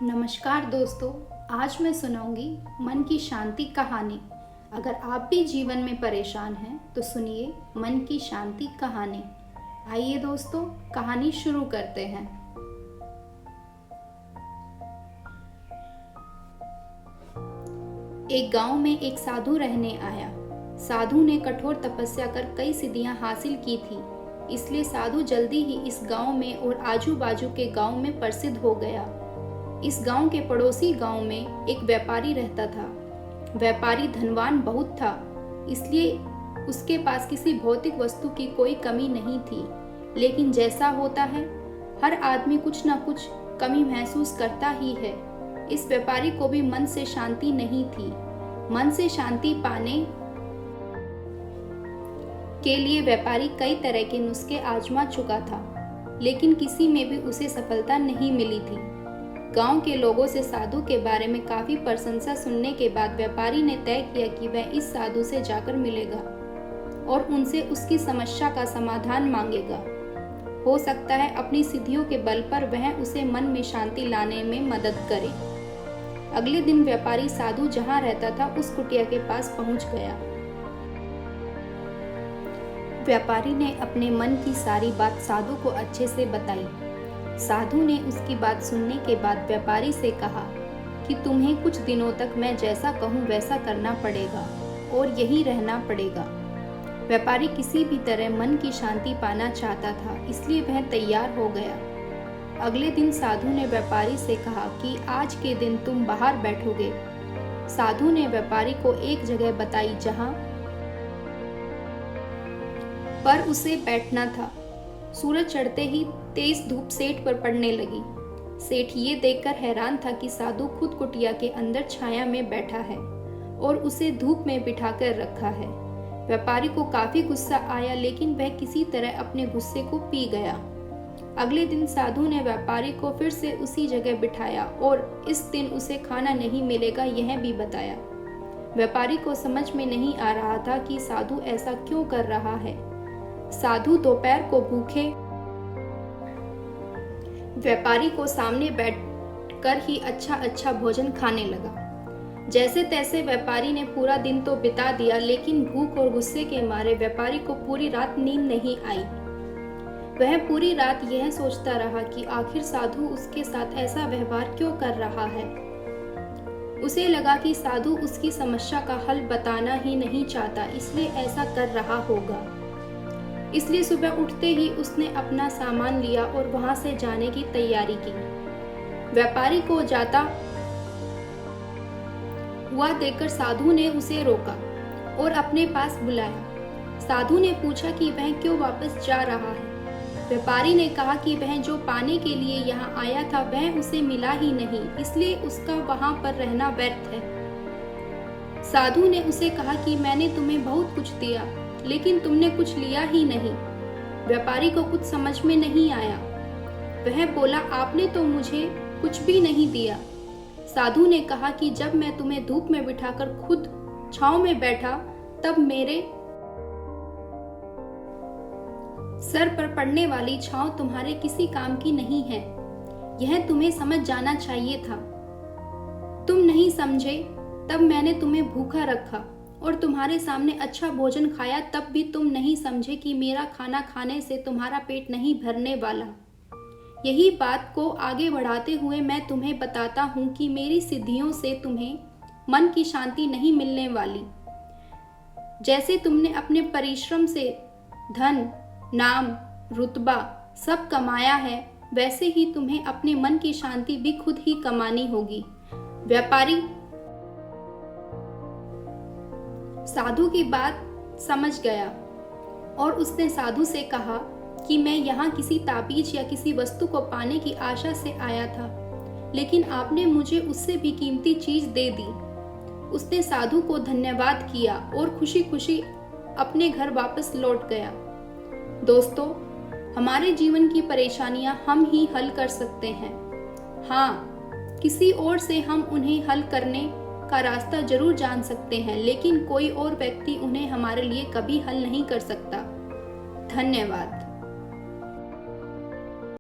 नमस्कार दोस्तों, आज मैं सुनाऊंगी मन की शांति कहानी। अगर आप भी जीवन में परेशान हैं तो सुनिए मन की शांति कहानी। आइए दोस्तों, कहानी शुरू करते हैं। एक गांव में एक साधु रहने आया। साधु ने कठोर तपस्या कर कई सिद्धियां हासिल की थी, इसलिए साधु जल्दी ही इस गांव में और आजू बाजू के गांव में प्रसिद्ध हो गया। इस गांव के पड़ोसी गांव में एक व्यापारी रहता था। व्यापारी धनवान बहुत था, इसलिए उसके पास किसी भौतिक वस्तु की कोई कमी नहीं थी। लेकिन जैसा होता है, हर आदमी कुछ न कुछ कमी महसूस करता ही है। इस व्यापारी को भी मन से शांति नहीं थी। मन से शांति पाने के लिए व्यापारी कई तरह के नुस्खे आजमा चुका था, लेकिन किसी में भी उसे सफलता नहीं मिली थी। गांव के लोगों से साधु के बारे में काफी प्रशंसा सुनने के बाद व्यापारी ने तय किया कि वह इस साधु से जाकर मिलेगा और उनसे उसकी समस्या का समाधान मांगेगा। हो सकता है अपनी सिद्धियों के बल पर वह उसे मन में शांति लाने में मदद करे। अगले दिन व्यापारी साधु जहां रहता था उस कुटिया के पास पहुंच गया। व्यापारी ने अपने मन की सारी बात साधु को अच्छे से बताई। साधु ने उसकी बात सुनने के बाद व्यापारी से कहा कि तुम्हें कुछ दिनों तक मैं जैसा कहूँ वैसा करना पड़ेगा और यहीं रहना पड़ेगा। व्यापारी किसी भी तरह मन की शांति पाना चाहता था, इसलिए वह तैयार हो गया। अगले दिन साधु ने व्यापारी से कहा कि आज के दिन तुम बाहर बैठोगे। साधु ने व्यापारी को एक जगह बताई जहाँ पर उसे बैठना था। सूरज चढ़ते ही तेज धूप सेठ पर पड़ने लगी। सेठ ये देखकर हैरान था कि साधु खुद कुटिया के अंदर छाया में बैठा है और उसे धूप में बिठाकर रखा है। व्यापारी को काफी गुस्सा आया, लेकिन वह किसी तरह अपने गुस्से को पी गया। अगले दिन साधु ने व्यापारी को फिर से उसी जगह बिठाया और इस दिन उसे खाना नहीं मिलेगा यह भी बताया। व्यापारी को समझ में नहीं आ रहा था कि साधु ऐसा क्यों कर रहा है। साधु दोपहर को भूखे व्यापारी को सामने बैठकर ही अच्छा भोजन खाने लगा। जैसे तैसे व्यापारी ने पूरा दिन तो बिता दिया, लेकिन भूख और गुस्से के मारे व्यापारी को पूरी रात नींद नहीं आई। वह पूरी रात यह सोचता रहा कि आखिर साधु उसके साथ ऐसा व्यवहार क्यों कर रहा है। उसे लगा कि साधु उसकी समस्या का हल बताना ही नहीं चाहता, इसलिए ऐसा कर रहा होगा। इसलिए सुबह उठते ही उसने अपना सामान लिया और वहां से जाने की तैयारी की। व्यापारी को जाता हुआ देखकर साधु ने उसे रोका और अपने पास बुलाया। साधु ने पूछा कि वह क्यों वापस जा रहा है। व्यापारी ने कहा कि वह जो पाने के लिए यहाँ आया था वह उसे मिला ही नहीं, इसलिए उसका वहां पर रहना व्यर्थ है। साधु ने उसे कहा कि मैंने तुम्हें बहुत कुछ दिया, लेकिन तुमने कुछ लिया ही नहीं। व्यापारी को कुछ समझ में नहीं आया। वह बोला, आपने तो मुझे कुछ भी नहीं दिया। साधु ने कहा कि जब मैं तुम्हें धूप में बिठाकर खुद छांव में बैठा, तब मेरे सर पर पड़ने वाली छांव तुम्हारे किसी काम की नहीं है। यह तुम्हें समझ जाना चाहिए था। तुम नहीं समझे, तब मैंने तुम्हें भूखा रखा और तुम्हारे सामने अच्छा भोजन खाया, तब भी तुम नहीं समझे कि मेरा खाना खाने से तुम्हारा पेट नहीं भरने वाला। यही बात को आगे बढ़ाते हुए मैं तुम्हें बताता हूँ कि मेरी सिद्धियों से तुम्हें मन की शांति नहीं मिलने वाली। जैसे तुमने अपने परिश्रम से धन, नाम, रुतबा सब कमाया है, वैसे ही तुम्हें अपने मन की शांति भी खुद ही कमानी होगी। व्यापारी साधु की बात समझ गया और उसने साधु से कहा कि मैं यहाँ किसी ताबीज या किसी वस्तु को पाने की आशा से आया था, लेकिन आपने मुझे उससे भी कीमती चीज दे दी। उसने साधु को धन्यवाद किया और खुशी खुशी अपने घर वापस लौट गया। दोस्तों, हमारे जीवन की परेशानियां हम ही हल कर सकते हैं। हाँ, किसी और से हम उन्हें हल करने का रास्ता जरूर जान सकते हैं, लेकिन कोई और व्यक्ति उन्हें हमारे लिए कभी हल नहीं कर सकता। धन्यवाद।